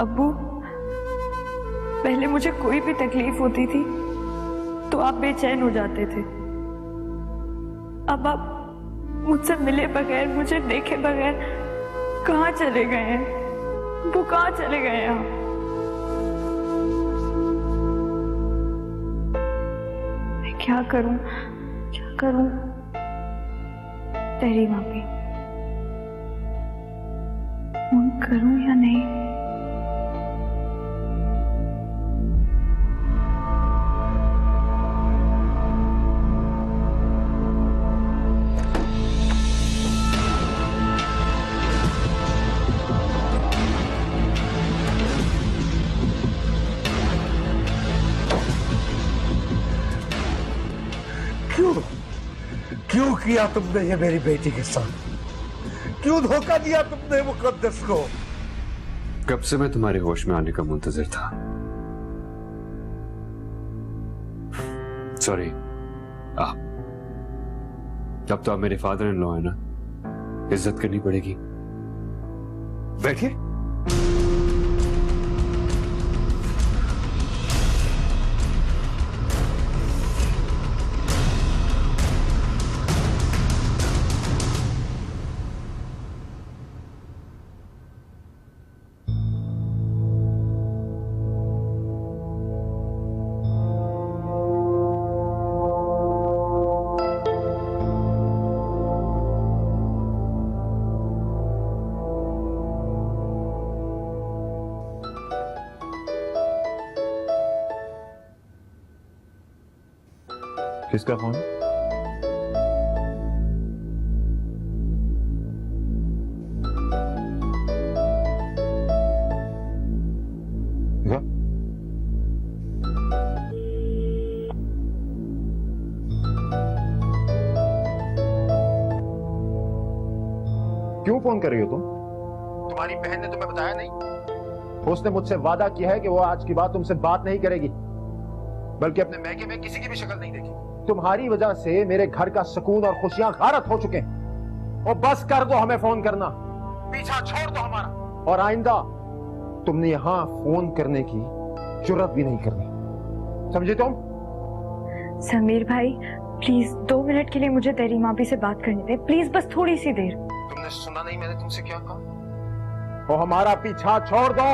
अब्बू, पहले मुझे कोई भी तकलीफ होती थी तो आप बेचैन हो जाते थे। अब आप मुझसे मिले बगैर, मुझे देखे बगैर कहाँ चले गए हैं? वो कहाँ चले गए हैं आप? मैं क्या करूं, क्या करूं? तेरी माफी फोन करूं या नहीं? क्यों किया तुमने ये मेरी बेटी के साथ? क्यों धोखा दिया तुमने मुकद्दस को? कब से मैं तुम्हारे होश में आने का मुंतजिर था। सॉरी। अब तो आप मेरे फादर इन लॉ है ना, इज्जत करनी पड़ेगी। बैठिए। किसका फोन? क्यों फोन कर रही हो तुम? तुम्हारी बहन ने तुम्हें बताया नहीं? उसने मुझसे वादा किया है कि वो आज की बात तुमसे बात नहीं करेगी, बल्कि अपने मैके में किसी की भी शक्ल नहीं देखी। तुम्हारी वजह से मेरे घर का सुकून और खुशियां गारत हो चुके हैं। और बस कर दो हमें फोन करना, पीछा छोड़ दो हमारा। और आइंदा तुमने यहां फोन करने की जुर्रत भी नहीं करनी, समझे तुम? समीर भाई, प्लीज 2 मिनट के लिए मुझे तेरी माफी से बात करने दे, प्लीज, बस थोड़ी सी देर। तुमने सुना नहीं मैंने तुमसे क्या कहा? वो हमारा पीछा छोड़ दो।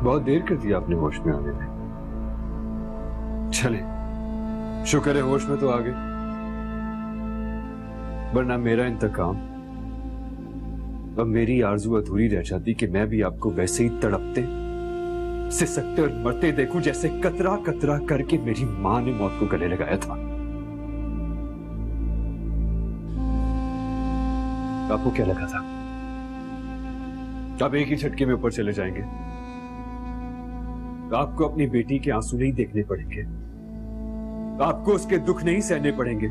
बहुत देर कर दिया आपने होश में आने में। चले, शुक्र है होश में तो आ गए, वरना मेरा इंतकाम अब मेरी आरज़ू अधूरी रह जाती कि मैं भी आपको वैसे ही तड़पते, सिसकते और मरते देखूं जैसे कतरा कतरा करके मेरी मां ने मौत को गले लगाया था। आपको क्या लगा था आप एक ही झटके में ऊपर चले जाएंगे? आपको अपनी बेटी के आंसू नहीं देखने पड़ेंगे, आपको उसके दुख नहीं सहने पड़ेंगे।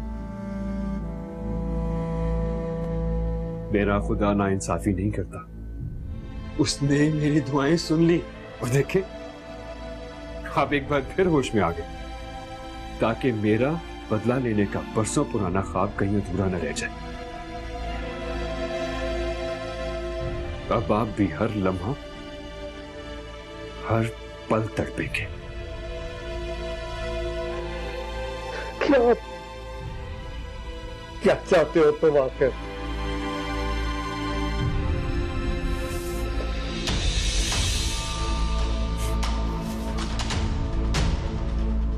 मेरा खुदा नाइंसाफी नहीं करता, उसने मेरी दुआएं सुन ली और देखे आप एक बार फिर होश में आ गए, ताकि मेरा बदला लेने का बरसों पुराना ख्वाब कहीं अधूरा न रह जाए। अब आप भी हर लम्हा, हर पल तड़पेंगे। क्या चाहते हो तुम आखिर?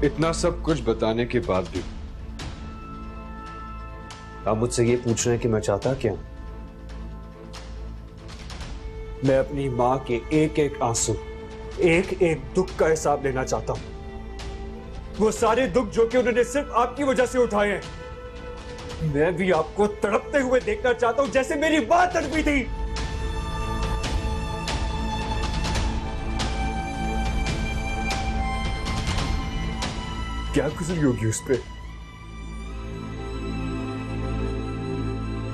इतना सब कुछ बताने के बाद भी आप मुझसे ये पूछ रहे हैं कि मैं चाहता क्या? मैं अपनी मां के एक एक आंसू, एक एक दुख का हिसाब लेना चाहता हूं। वो सारे दुख जो कि उन्होंने सिर्फ आपकी वजह से उठाए हैं, मैं भी आपको तड़पते हुए देखना चाहता हूं जैसे मेरी मां तड़पी थी। क्या गुजरी होगी उस पे?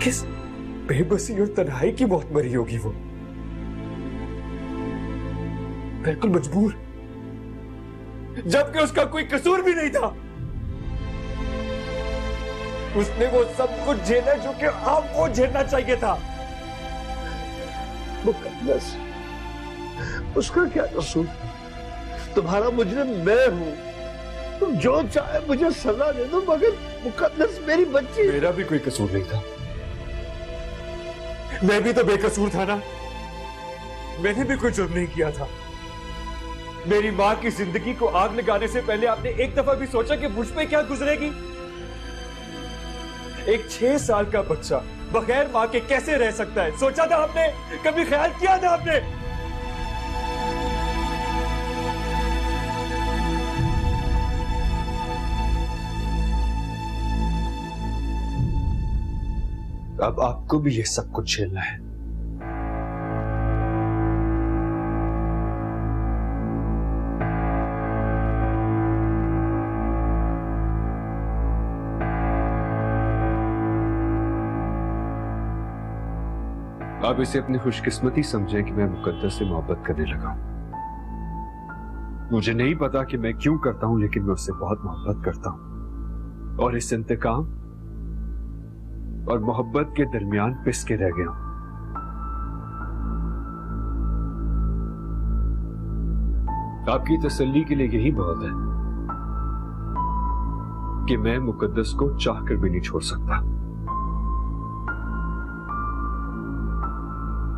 किस बेबसी और तन्हाई की मौत मरी होगी वो, बिल्कुल मजबूर, जबकि उसका कोई कसूर भी नहीं था। उसने वो सब कुछ झेला जो कि आपको झेलना चाहिए था। मुकद्दस, उसका क्या कसूर? तुम्हारा मुजरिम मैं हूं। तुम जो चाहे मुझे सजा दे दो, मगर मुकद्दस मेरी बच्ची। मेरा भी कोई कसूर नहीं था, मैं भी तो बेकसूर था ना। मैंने भी कोई जुर्म नहीं किया था। मेरी मां की जिंदगी को आग लगाने से पहले आपने एक दफा भी सोचा कि मुझ पे क्या गुजरेगी? एक 6 साल का बच्चा बगैर मां के कैसे रह सकता है? सोचा था आपने? कभी ख्याल किया था आपने? अब आपको भी ये सब कुछ झेलना है। आप इसे अपनी खुशकिस्मती समझें कि मैं मुकद्दस से मोहब्बत करने लगा हूं। मुझे नहीं पता कि मैं क्यों करता हूं, लेकिन मैं उससे बहुत मोहब्बत करता हूं और इस इंतकाम और मोहब्बत के दरमियान पिस के रह गया हूं। आपकी तसल्ली के लिए यही बहुत है कि मैं मुकद्दस को चाहकर भी नहीं छोड़ सकता।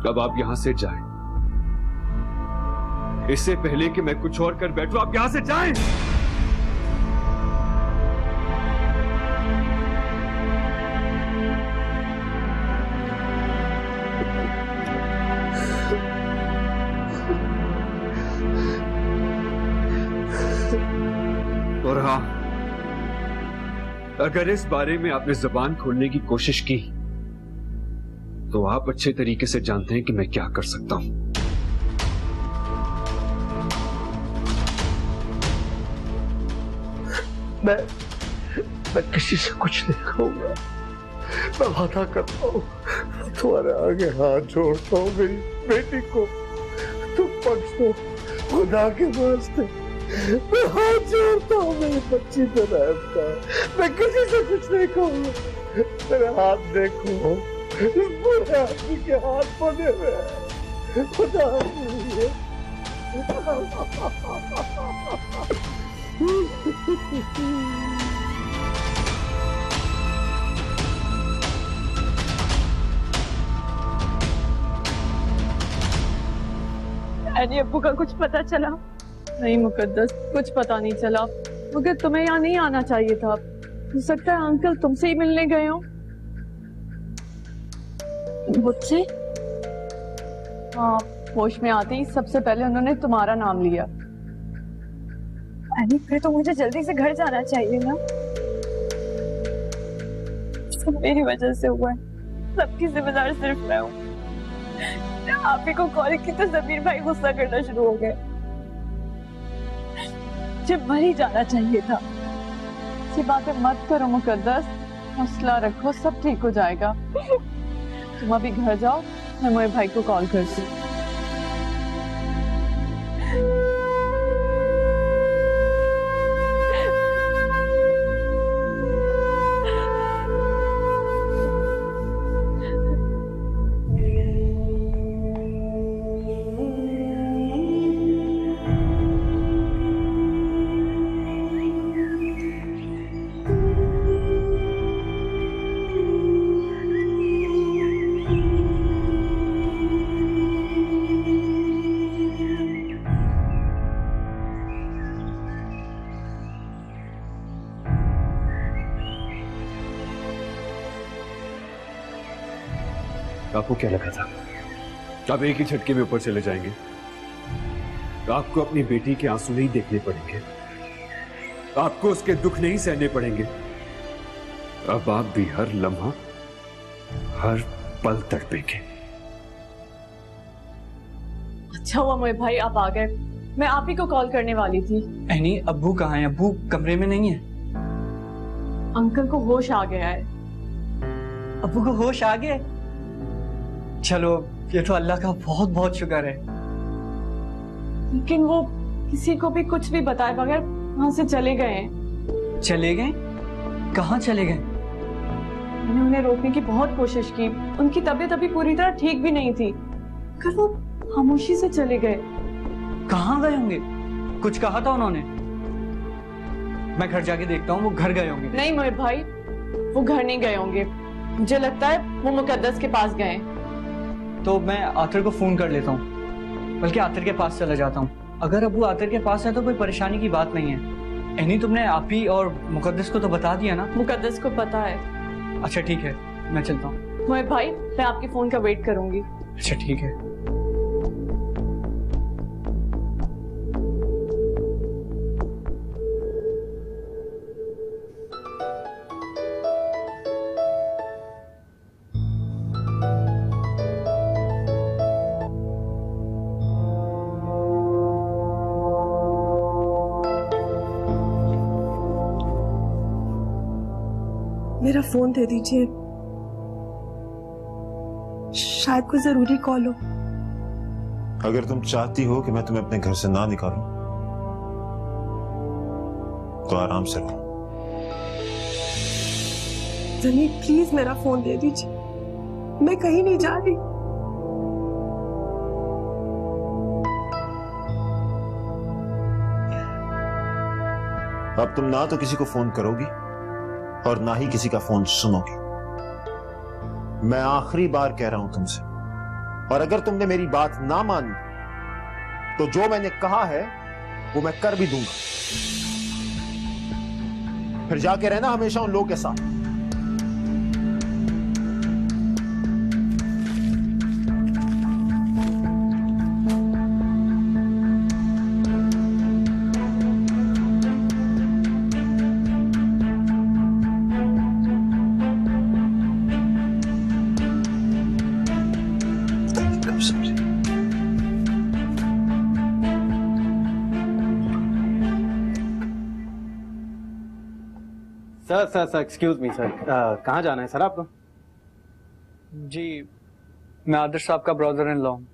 अब आप यहां से जाएं, इससे पहले कि मैं कुछ और कर बैठूं। आप यहां से जाएं। और हाँ, अगर इस बारे में आपने जुबान खोलने की कोशिश की तो आप अच्छे तरीके से जानते हैं कि मैं क्या कर सकता हूं। मैं किसी से कुछ नहीं कहूंगा। मैं वादा करता हूं, तुम्हारे आगे हाथ जोड़ता हूं। मेरी बेटी को तुम बख्श दो, खुदा के वास्ते। मैं हाथ जोड़ता हूं, मेरी बच्ची पे रहम कर। मैं किसी से कुछ नहीं कहूंगा। मेरे हाथ देखो, इस बुरे आदमी के हाथ बने हुए हैं। खुदा एनी अब्बू का कुछ पता चला? नहीं मुकद्दस, कुछ पता नहीं चला, मगर तुम्हें यहाँ नहीं आना चाहिए था। हो सकता है अंकल तुमसे ही मिलने गए हो। मुझसे? हाँ, होश में आते ही सबसे पहले उन्होंने तुम्हारा नाम लिया। एनी, फिर तो मुझे जल्दी से घर जाना चाहिए ना। सब मेरी वजह से हुआ है, सबकी जिम्मेदार सिर्फ मैं हूँ। आप ही को कॉल की तो जमीर भाई गुस्सा करना शुरू हो गए। जब मर ही जाना चाहिए था। ऐसी बातें मत करो मुकद्दस, हौसला रखो, सब ठीक हो जाएगा। तुम अभी घर जाओ, मैं मोए भाई को कॉल करती हूँ। आपको क्या लगा था आप एक ही झटके में ऊपर चले जाएंगे? आपको अपनी बेटी के आंसू नहीं देखने पड़ेंगे, आपको उसके दुख नहीं सहने पड़ेंगे। अब आप भी हर लम्हा, हर पल तड़पेंगे। अच्छा हुआ मोए भाई आप आ गए, मैं आप ही को कॉल करने वाली थी। एनी, अब्बू कहाँ हैं? अब्बू कमरे में नहीं है। अंकल को होश आ गया है। अब्बू को होश आ गए? चलो, ये तो अल्लाह का बहुत बहुत शुक्र है। लेकिन वो किसी को भी कुछ भी बताए बगैर वहां से चले गए हैं। चले गए? कहाँ चले गए? मैंने उन्हें रोकने की बहुत कोशिश की। उनकी तबीयत अभी पूरी तरह ठीक भी नहीं थी, पर वो खामोशी से चले गए। कहाँ गए होंगे? कुछ कहा था उन्होंने? मैं घर जाके देखता हूँ, वो घर गए होंगे। नहीं मोहित भाई, वो घर नहीं गए होंगे। मुझे लगता है वो मुकद्दस के पास गए। तो मैं आतिर को फोन कर लेता हूँ, बल्कि आतिर के पास चला जाता हूँ। अगर अबू आतिर के पास है तो कोई परेशानी की बात नहीं है। एनी, तुमने आप ही और मुकद्दस को तो बता दिया ना? मुकद्दस को पता है। अच्छा ठीक है, मैं चलता हूँ। मोहित भाई, मैं आपके फोन का वेट करूंगी। अच्छा ठीक है। मेरा फोन दे दीजिए, शायद कोई जरूरी कॉल हो। अगर तुम चाहती हो कि मैं तुम्हें अपने घर से ना निकालूं तो आराम से रहो। जनी प्लीज मेरा फोन दे दीजिए, मैं कहीं नहीं जा रही। अब तुम ना तो किसी को फोन करोगी और ना ही किसी का फोन सुनोगी। मैं आखिरी बार कह रहा हूं तुमसे, और अगर तुमने मेरी बात ना मानी तो जो मैंने कहा है वो मैं कर भी दूंगा। फिर जाके रहना हमेशा उन लोगों के साथ। सर एक्सक्यूज मी सर, कहाँ जाना है सर आपको? जी, मैं आदिर साहब का ब्रदर इन लॉ हूँ।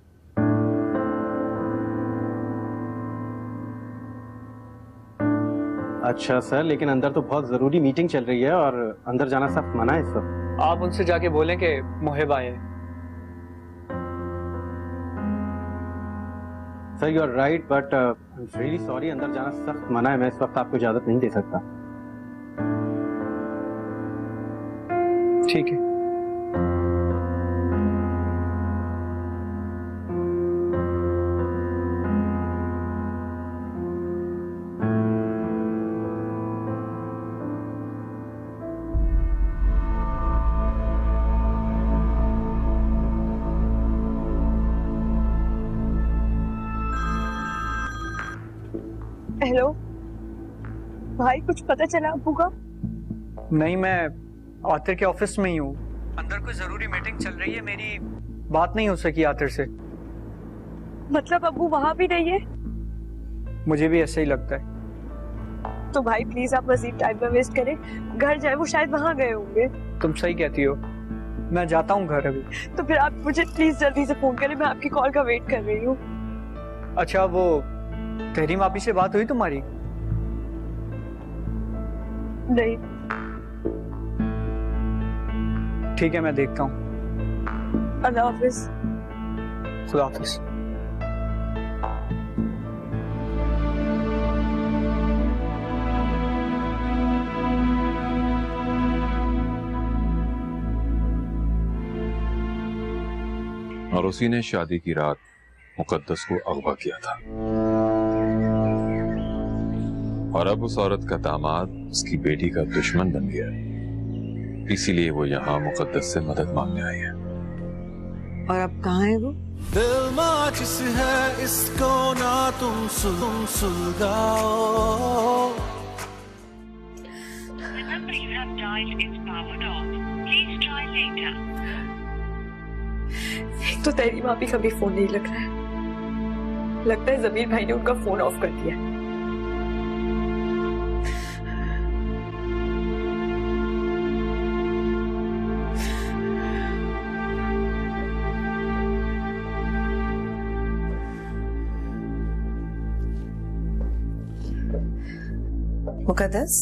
अच्छा सर, लेकिन अंदर तो बहुत जरूरी मीटिंग चल रही है और अंदर जाना सख्त मना है सर। आप उनसे जाके बोलें कि मोहिब आए। Sir you are right, but I am really sorry, अंदर जाना सख्त मना है। मैं इस वक्त आपको इजाजत नहीं दे सकता। ठीक है। हेलो भाई, कुछ पता चला अब्बू का? नहीं, मैं आतिर के ऑफिस में ही हूँ। अंदर कोई जरूरी मीटिंग चल रही है, मेरी बात नहीं हो सकी आतिर से। मतलब अब्बू वहां भी नहीं है? मुझे भी ऐसे ही लगता है। तो भाई प्लीज आप मजीद टाइम ना वेस्ट करें, घर जाए, वो शायद वहां गए होंगे। तुम सही कहती हो, मैं जाता हूँ घर अभी। तो फिर आप मुझे प्लीज जल्दी से फोन करें, मैं आपकी कॉल का वेट कर रही हूँ। अच्छा, वो तहरीम आपी से बात हुई तुम्हारी? नहीं। ठीक है, मैं देखता हूँ। अल्लाह हाफिज। खुदा हाफिज। और उसी ने शादी की रात मुकद्दस को अगवा किया था, और अब उस औरत का दामाद उसकी बेटी का दुश्मन बन गया। इसीलिए वो यहाँ मुकद्दस से मदद मांगने आई है। और अब कहाँ है वो? दिल माचिस है, इसको ना तुम सुलगाओ। एक तो तेरी भाभी का भी फोन नहीं लग रहा है। लगता है जमीर भाई ने उनका फोन ऑफ कर दिया। मुकद्दस,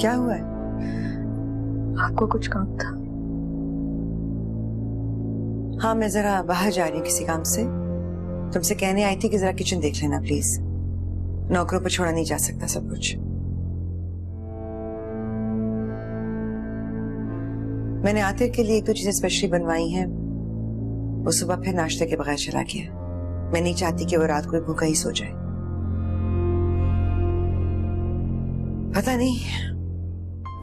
क्या हुआ है? आपको कुछ काम था? हाँ, मैं जरा बाहर जा रही हूँ किसी काम से। तुमसे कहने आई थी कि जरा किचन देख लेना प्लीज। नौकरों पर छोड़ा नहीं जा सकता सब कुछ। मैंने आतिर के लिए एक दो चीजें स्पेशली बनवाई हैं। वो सुबह फिर नाश्ते के बगैर चला गया। मैं नहीं चाहती कि वो रात को भूखा ही सो जाए। पता नहीं,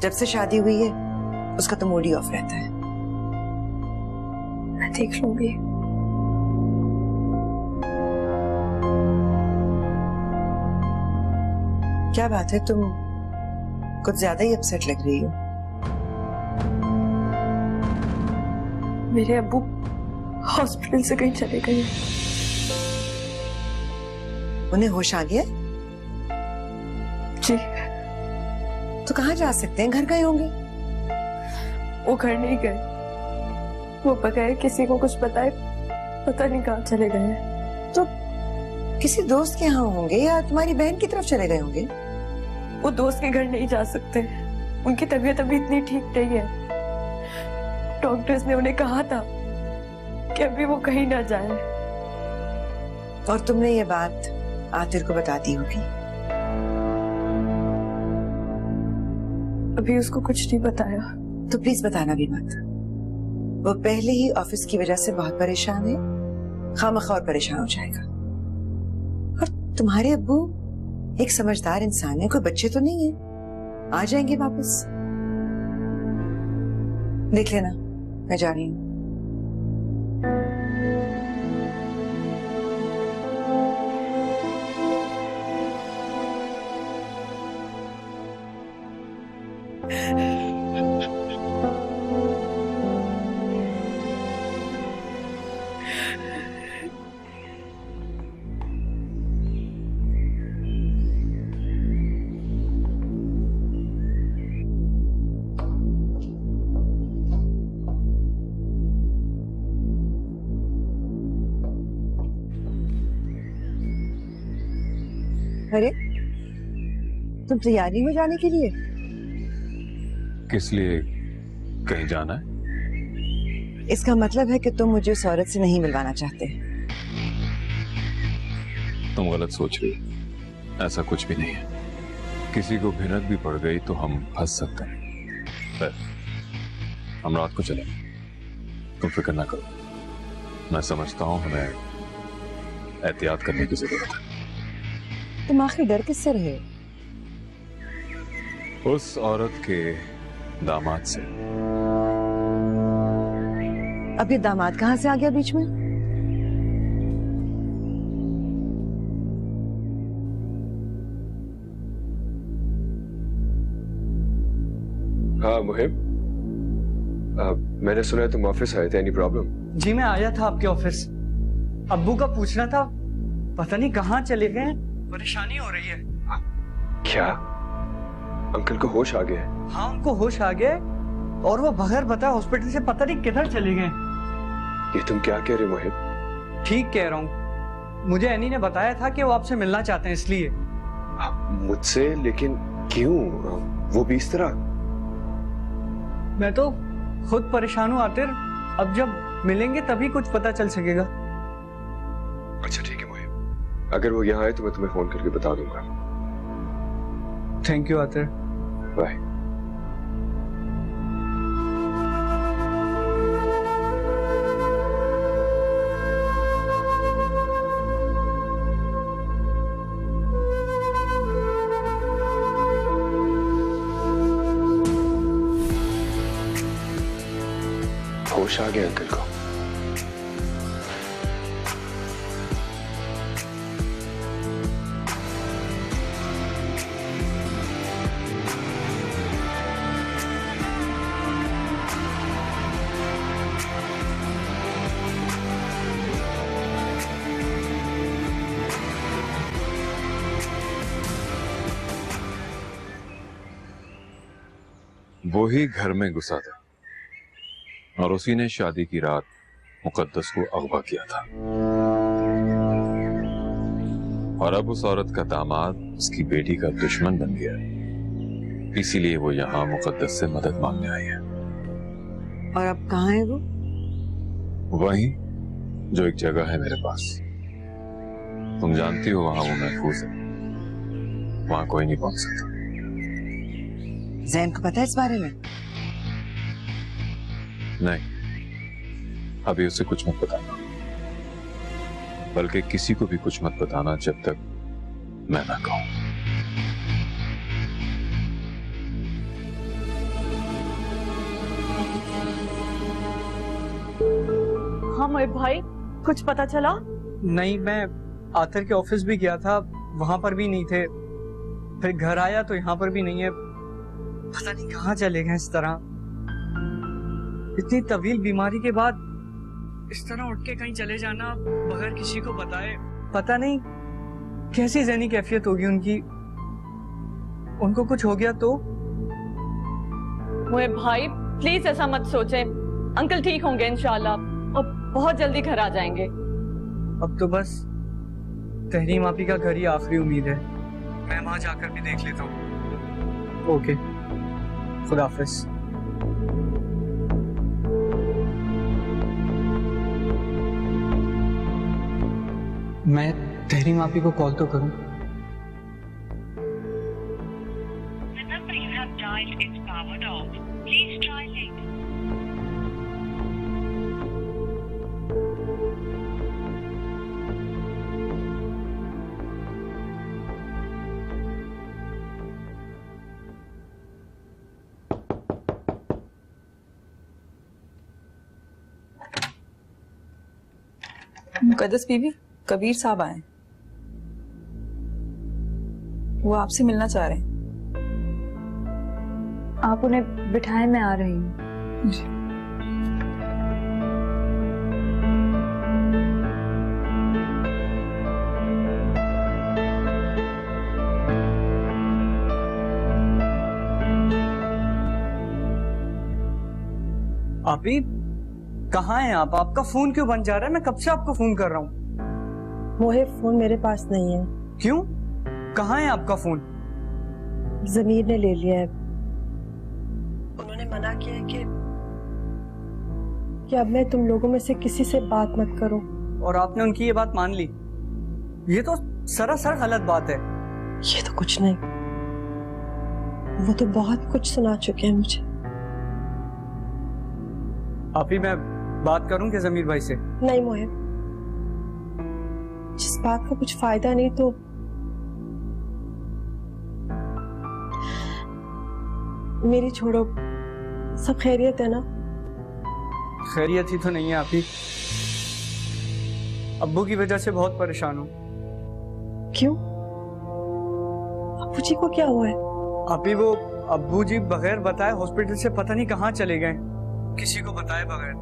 जब से शादी हुई है उसका तो मूड ही ऑफ रहता है। मैं देख लूंगी। क्या बात है, तुम कुछ ज्यादा ही अपसेट लग रही हो। मेरे अब्बू हॉस्पिटल से कहीं चले गए। उन्हें होश आ गया? जी। तो कहाँ जा सकते हैं? घर गए होंगे। वो घर नहीं गए। वो बगैर किसी को कुछ बताए पता नहीं कहाँ चले गए हैं। तो किसी दोस्त के यहाँ होंगे या तुम्हारी बहन की तरफ चले गए होंगे। वो दोस्त के घर नहीं जा सकते। उनकी तबीयत अभी इतनी ठीक नहीं है। डॉक्टर्स ने उन्हें कहा था कि अभी वो कहीं ना जाए। और तुमने ये बात आतिर को बता दी होगी। अभी उसको कुछ नहीं बताया। तो प्लीज बताना भी मत। वो पहले ही ऑफिस की वजह से बहुत परेशान है, खामखा और परेशान हो जाएगा। और तुम्हारे अब्बू एक समझदार इंसान है, कोई बच्चे तो नहीं है, आ जाएंगे वापस। देख लेना, मैं जा रही हूँ। अरे, तुम तैयारी हो जाने के लिए? किस लिए? कहीं जाना है? इसका मतलब है कि तुम मुझे उस औरत से नहीं मिलवाना चाहते। तुम गलत सोच रही हो। ऐसा कुछ भी नहीं है। किसी को भिनक भी पड़ गई तो हम फंस सकते हैं। पर हम रात को चलें। तुम फिक्र ना करो। मैं समझता हूं हमें एहतियात करने की जरूरत है। तुम आखिर डर किससे रहे? उस औरत के दामाद से। अब ये दामाद कहाँ से आ गया बीच में? हाँ मुहिब, मैंने सुना तुम ऑफिस आए थे। Any problem? जी मैं आया था आपके ऑफिस। अब्बू का पूछना था, पता नहीं कहाँ चले गए। परेशानी हो रही है। क्या अंकल को होश आ गया? हाँ उनको होश आ गया और वो बगैर बताए हॉस्पिटल से पता नहीं किधर चले गए। ये तुम क्या कह रहे हो मुहिब? ठीक कह रहा हूँ। मुझे एनी ने बताया था कि वो आपसे मिलना चाहते हैं इसलिए। मुझसे? लेकिन क्यों? वो भी इस तरह? मैं तो खुद परेशान हूँ आतिर। अब जब मिलेंगे तभी कुछ पता चल सकेगा। अच्छा ठीक है मुहिब, अगर वो यहाँ आए तो मैं तुम्हें फोन करके बता दूंगा। Thank you Aatir. बाय। होश आ गया अंकल को। वो ही घर में घुसा था और उसी ने शादी की रात मुकद्दस को अगवा किया था। और अब उस औरत का दामाद उसकी बेटी का दुश्मन बन गया है। इसीलिए वो यहाँ मुकद्दस से मदद मांगने आई है। और अब कहाँ है वो? वही जो एक जगह है मेरे पास, तुम जानती हो, वहां वो महफूज है, वहां कोई नहीं पहुंच सकता। जैन को पता है इस बारे में? नहीं, अभी उसे कुछ मत बताना, बल्कि किसी को भी कुछ मत बताना जब तक मैं ना कहूं। हाँ मोहिब भाई, कुछ पता चला? नहीं, मैं आतर के ऑफिस भी गया था, वहां पर भी नहीं थे। फिर घर आया तो यहाँ पर भी नहीं है। पता नहीं कहाँ चले गए इस तरह। इतनी तवील बीमारी के बाद इस तरह उठ के कहीं चले जाना बगैर किसी को बताए, पता नहीं कैसी जहनी कैफियत होगी उनकी। उनको कुछ हो गया तो? मोहिब भाई प्लीज ऐसा मत सोचे, अंकल ठीक होंगे इंशाल्लाह और बहुत जल्दी घर आ जाएंगे। अब तो बस तहरीम आपी का घर ही आखिरी उम्मीद है। मैं वहां जाकर भी देख लेता हूँ। ओके, खुदा हाफिज। मैं तहरीम आपी को कॉल तो करूं। मुकद्दस बीबी, कबीर साहब आए, वो आपसे मिलना चाह रहे हैं। आप उन्हें बिठाएं, मैं आ रही हूँ। आपी कहाँ हैं आप? आपका फोन क्यों बंद जा रहा है? मैं कब से आपको फोन कर रहा हूँ। मोहिब, फोन मेरे पास नहीं है। क्यों? कहाँ है आपका फोन? जमीर ने ले लिया है। उन्होंने मना किया है कि अब मैं तुम लोगों में से किसी से बात मत करूं। और आपने उनकी ये बात मान ली? ये तो सरासर गलत बात है। ये तो कुछ नहीं, वो तो बहुत कुछ सुना चुके हैं मुझे। आपी मैं बात करूं क्या जमीर भाई से? नहीं मोहिब, जिस बात का कुछ फायदा नहीं तो मेरी छोड़ो। सब खैरियत है ना? खैरियत ही तो नहीं है आपी। अब्बू की वजह से बहुत परेशान हूँ। क्यों? अब्बू जी को क्या हुआ है? आपी वो अब्बू जी बगैर बताए हॉस्पिटल से पता नहीं कहाँ चले गए, किसी को बताए बगैर।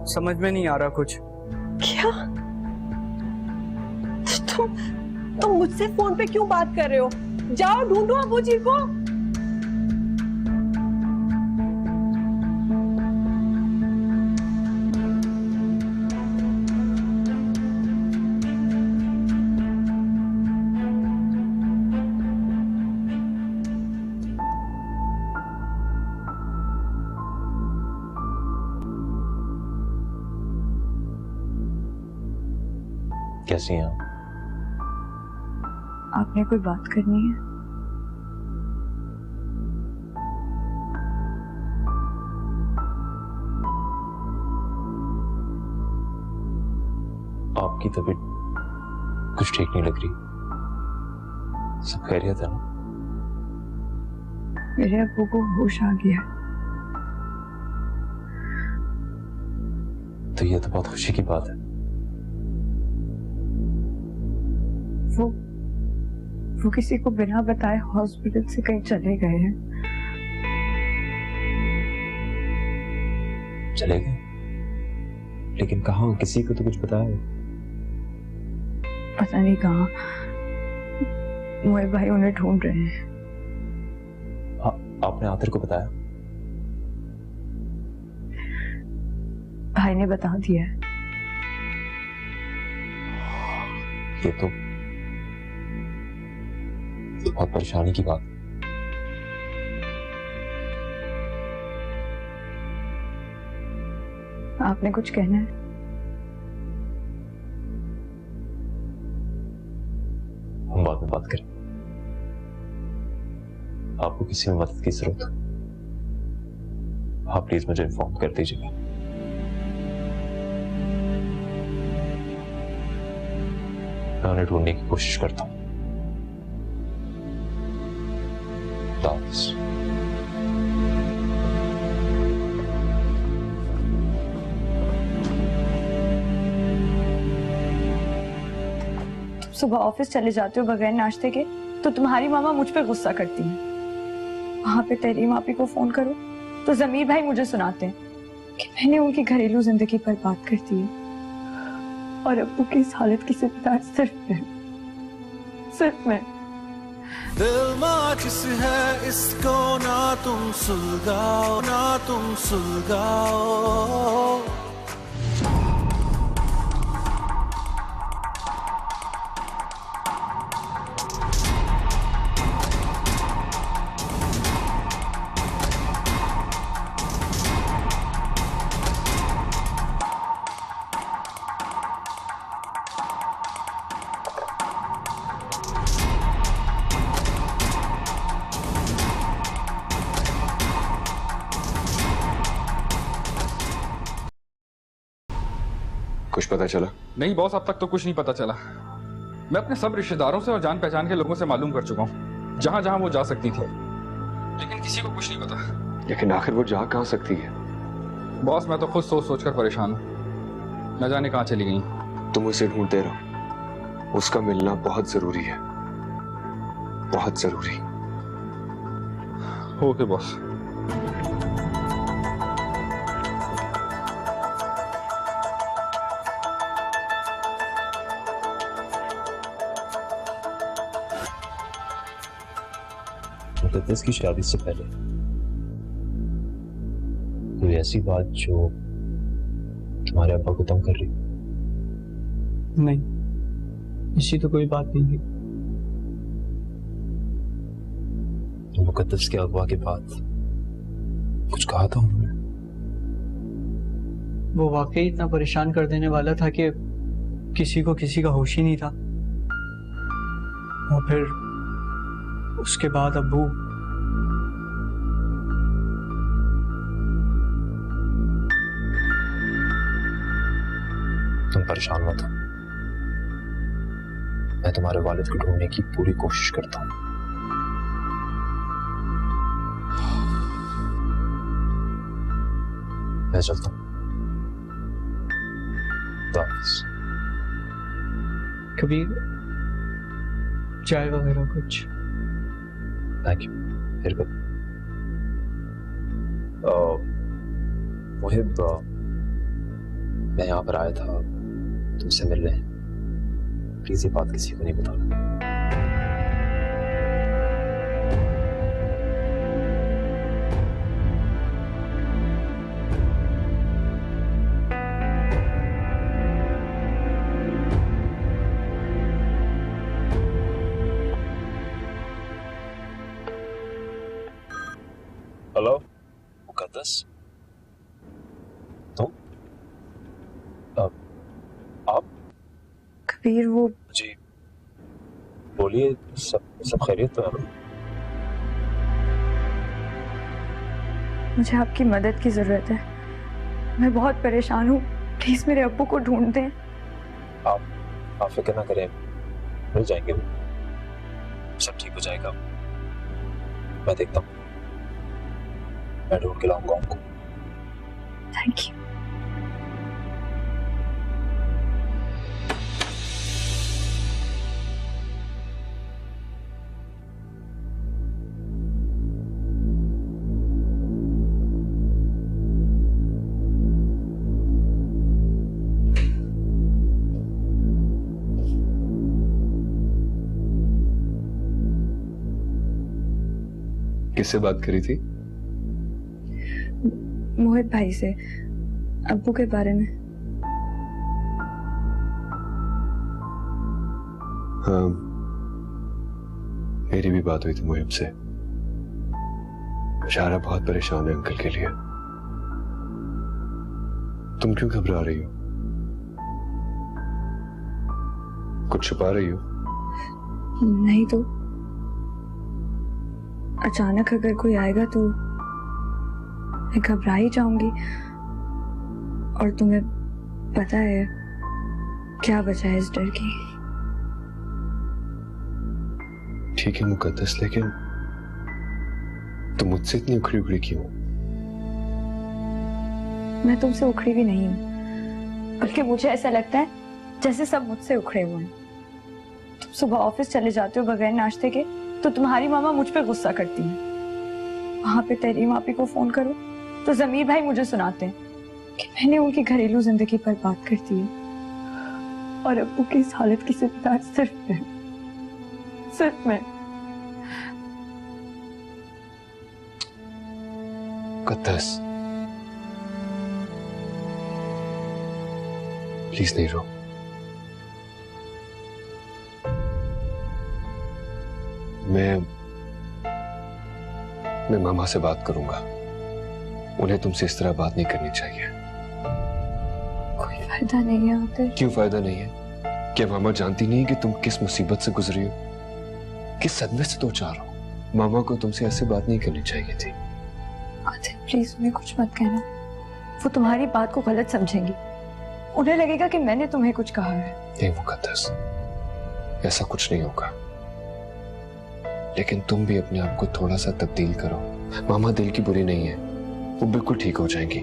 समझ में नहीं आ रहा कुछ। क्या? तुम मुझसे फोन पे क्यों बात कर रहे हो? जाओ ढूंढो अब्बू जी को। कैसी हैं आप? आपने कोई बात करनी है? आपकी तबीयत कुछ ठीक नहीं लग रही। सब खैरियत है ना? मेरे अब्बू को होश आ गया। तो ये तो बहुत खुशी की बात है। वो किसी को बिना बताए हॉस्पिटल से कहीं चले गए हैं। चले गए? लेकिन कहाँ? किसी को तो कुछ बताया? पता नहीं कहाँ। मोहिब भाई उन्हें ढूंढ रहे हैं। आपने आतिर को बताया? भाई ने बता दिया है। ये तो बहुत परेशानी की बात। आपने कुछ कहना है? हम बाद में बात करें। आपको किसी में मदद की जरूरत हो, आप प्लीज मुझे इन्फॉर्म कर दीजिएगा। मैं उन्हें ढूंढने की कोशिश करता हूं। सुबह ऑफिस चले जाते हो बगैर नाश्ते के, तो तुम्हारी मामा मुझ पे गुस्सा करती हैं। वहां पे तेरी मापी को फोन करो तो जमीर भाई मुझे सुनाते हैं कि मैंने उनकी घरेलू जिंदगी पर बात कर दी है, और अब्बू की इस हालत की जिम्मेदार सिर्फ मैं। दिल माचिस है इसको ना तुम सुलगाओ, ना तुम सुलगाओ। कुछ पता चला? नहीं बॉस, अब तक तो कुछ नहीं पता चला। मैं अपने सब रिश्तेदारों से और जान पहचान के लोगों से मालूम कर चुका हूँ जहां जहां वो जा सकती थी, लेकिन किसी को कुछ नहीं पता। लेकिन आखिर वो जा कहां सकती है? बॉस मैं तो खुद सोच सोच कर परेशान हूँ, न जाने कहां चली गई। तुम उसे ढूंढते रहो, उसका मिलना बहुत जरूरी है, बहुत जरूरी। Okay boss. मुकद्दस की शादी से पहले कोई ऐसी बात जो तुम्हारे अब्बा को तंग कर रही? नहीं, ऐसी तो कोई बात नहीं थी। तो मुकद्दस के अगवा के बाद कुछ कहा था उन्होंने? वो वाकई इतना परेशान कर देने वाला था कि किसी को किसी का होश ही नहीं था। और फिर उसके बाद अब्बू तुम परेशान मत हो, मैं तुम्हारे वालिद को ढूंढने की पूरी कोशिश करता हूं। मैं चलता हूं। कभी चाय वगैरह कुछ? Thank you. फिर कब? मोहिब, मैं यहाँ पर आया था तुमसे मिलने। प्लीज ये बात किसी को नहीं बताना। हेलो मुकद्दस, तुम? आप? कबीर, वो जी बोलिए। सब खैरियत तो है ना? मुझे आपकी मदद की जरूरत है। मैं बहुत परेशान हूँ, प्लीज मेरे अब्बू को ढूंढ दें। आप फिक्र ना करें, मिल जाएंगे वो, सब ठीक हो जाएगा। मैं देखता हूँ, मैं ढूंढ के लाऊंगा उनको। Thank you. किससे बात करी थी? मोहित भाई से, अब्बू के बारे में। हाँ, मेरी भी बात हुई थी मुहिब से। शारा बहुत परेशान है अंकल के लिए। तुम क्यों घबरा रही हो? कुछ छुपा रही हो? नहीं तो अचानक अगर कोई आएगा तो मैं घबरा ही जाऊंगी। और तुम्हें पता है क्या बचा है इस डर की। ठीक है मुकद्दस, लेकिन तुम मुझसे इतनी उखड़ी उखड़ी क्यों? मैं तुमसे उखड़ी भी नहीं हूँ, बल्कि मुझे ऐसा लगता है जैसे सब मुझसे उखड़े हुए हैं। तुम सुबह ऑफिस चले जाते हो बगैर नाश्ते के, तो तुम्हारी मामा मुझ पे गुस्सा करती है। वहां पे तेरी मापी को फोन करो तो जमीर भाई मुझे सुनाते हैं कि मैंने उनकी घरेलू जिंदगी पर बात कर दी है। और अब्बू की इस हालत की जिम्मेदार सिर्फ मैं। मुकद्दस, प्लीज नहीं रो। मैं मामा से बात करूंगा। उन्हें तुमसे इस तरह बात नहीं करनी चाहिए। कोई फायदा नहीं है आखिर। क्यों फायदा नहीं है? क्या मामा जानती नहीं है कि तुम किस मुसीबत से गुजरी हो, किस सदमे से दो चार हो? मामा को तुमसे ऐसे बात नहीं करनी चाहिए थी। आदिल प्लीज उन्हें कुछ मत कहना, वो तुम्हारी बात को गलत समझेंगी। उन्हें लगेगा कि मैंने तुम्हें कुछ कहा है। नहीं मुकद्दस, ऐसा कुछ नहीं होगा। लेकिन तुम भी अपने आप को थोड़ा सा तब्दील करो। मामा दिल की बुरी नहीं है, वो बिल्कुल ठीक हो जाएंगी।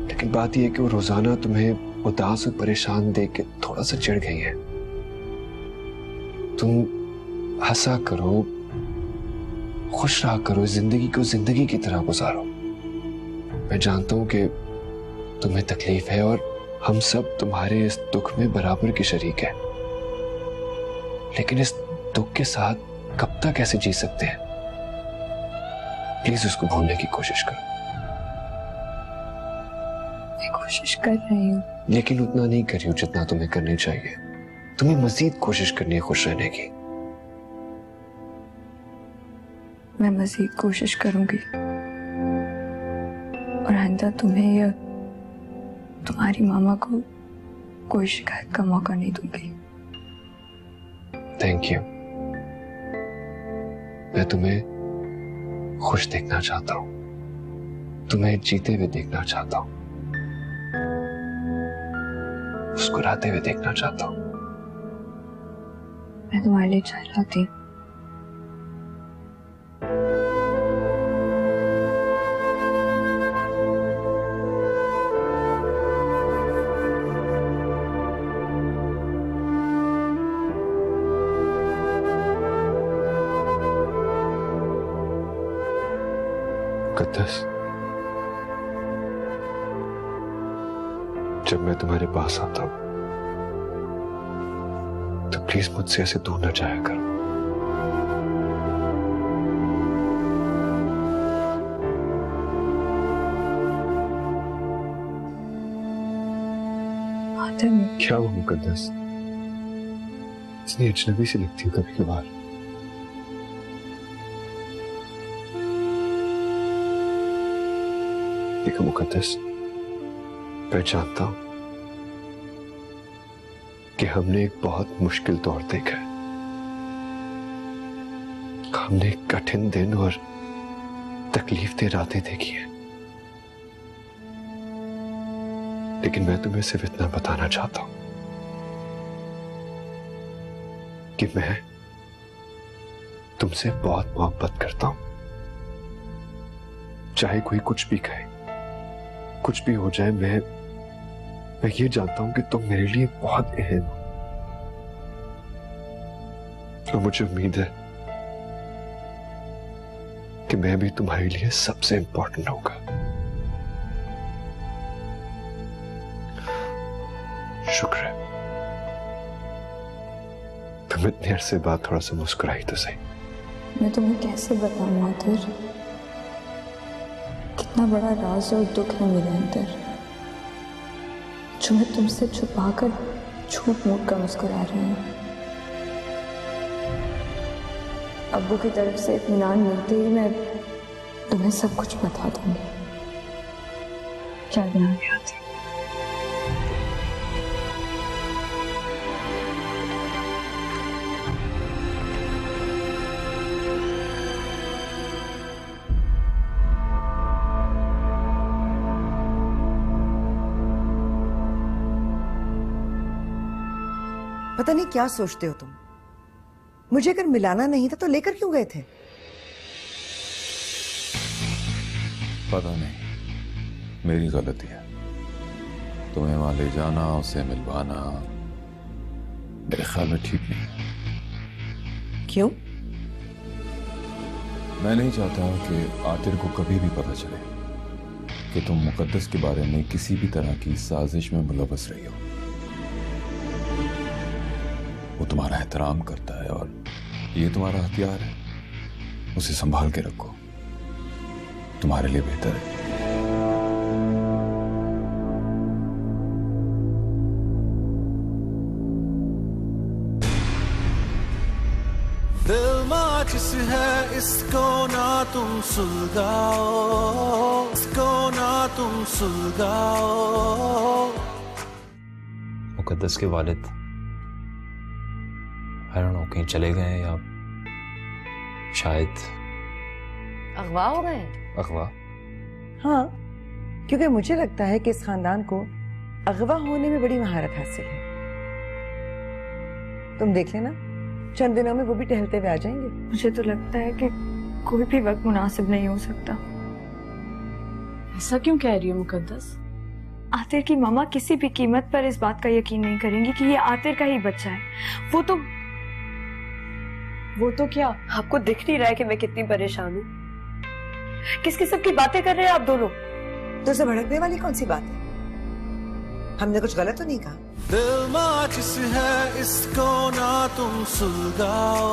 लेकिन बात यह है कि वो रोजाना तुम्हें उदास और परेशान देख के थोड़ा सा चिढ़ गई है। तुम हंसा करो, खुश रहा करो, जिंदगी को जिंदगी की तरह गुजारो। मैं जानता हूं कि तुम्हें तकलीफ है और हम सब तुम्हारे इस दुख में बराबर की शरीक है। लेकिन इस दुख के साथ कब तक ऐसे जी सकते हैं? प्लीज उसको भूलने की कोशिश करो। मैं कोशिश कर रही हूँ, लेकिन उतना नहीं कर रही हो जितना तुम्हें करनी चाहिए। तुम्हें मजीद कोशिश करनी है खुश रहने की। मैं मजीद कोशिश करूंगी और आइंदा तुम्हें या तुम्हारी मामा को कोई शिकायत का मौका नहीं दूंगी। Thank you. मैं तुम्हें खुश देखना चाहता हूं, तुम्हें जीते हुए देखना चाहता हूं, मुस्कुराते हुए देखना चाहता हूं। मैं तुम्हारे लिए चाय लाती हूँ। मुकद्दस, जब मैं तुम्हारे पास आता हूं तो प्लीज मुझसे ऐसे दूर न जाया करो। क्या हुआ मुकद्दस? इतनी अजनबी सी लगती हो कभी कभार। देखो मुकद्दस, मैं जानता हूं कि हमने एक बहुत मुश्किल दौर देखा है। हमने एक कठिन दिन और तकलीफ दे रातें देखी हैं। लेकिन मैं तुम्हें सिर्फ इतना बताना चाहता हूं कि मैं तुमसे बहुत मोहब्बत करता हूं। चाहे कोई कुछ भी कहे, कुछ भी हो जाए, मैं ये जानता हूं कि तुम मेरे लिए बहुत अहम हो। और मुझे उम्मीद है कि मैं भी तुम्हारे लिए सबसे इंपॉर्टेंट होगा। शुक्र है तुम इतने अरसे बाद थोड़ा सा मुस्कुराई तो सही। मैं तुम्हें कैसे बताऊं आदिर, कितना बड़ा राज और दुख है मेरे अंदर, जो मैं तुमसे छुपाकर झूठ मूठ कर मुस्कुरा रही हूं। अब्बू की तरफ से इत्मीनान मिलते ही मैं तुम्हें सब कुछ बता दूंगी। चाय बना के आती। पता नहीं क्या सोचते हो तुम। मुझे अगर मिलाना नहीं था तो लेकर क्यों गए थे? पता नहीं, मेरी गलती है। तुम्हें वहां ले जाना, उसे मिलवाना मेरे ख्याल में ठीक नहीं है। क्यों? मैं नहीं चाहता कि आतिर को कभी भी पता चले कि तुम मुकद्दस के बारे में किसी भी तरह की साजिश में मुलव्वस रही हो। वो तुम्हारा एहतराम करता है और ये तुम्हारा हथियार है, उसे संभाल के रखो, तुम्हारे लिए बेहतर है। दिल माचिस है, इसको ना तुम सुलगाओ, इसको ना तुम सुलगाओ। मुकद्दस के वालिद I don't know, कहीं चले गए हैं या शायद अगवा हो गए। अगवा? हाँ, क्योंकि मुझे लगता है कि इस खानदान को अगवा होने में बड़ी महारत हासिल है। तुम देख लेना, चंद दिनों में वो भी टहलते हुए आ जाएंगे। मुझे तो लगता है कि कोई भी वक्त मुनासिब नहीं हो सकता। ऐसा क्यों कह रही हो मुकद्दस? आतिर की मामा किसी भी कीमत पर इस बात का यकीन नहीं करेंगी कि ये आतिर का ही बच्चा है। वो तो क्या? आपको दिख नहीं रहा है कि मैं कितनी परेशान हूँ? किस किस्म की बातें कर रहे हैं आप दोनों? तो उसे भड़कने वाली कौन सी बात है? हमने कुछ गलत तो नहीं कहा? दिल माचिस है, इसको ना तुम सुलगाओ।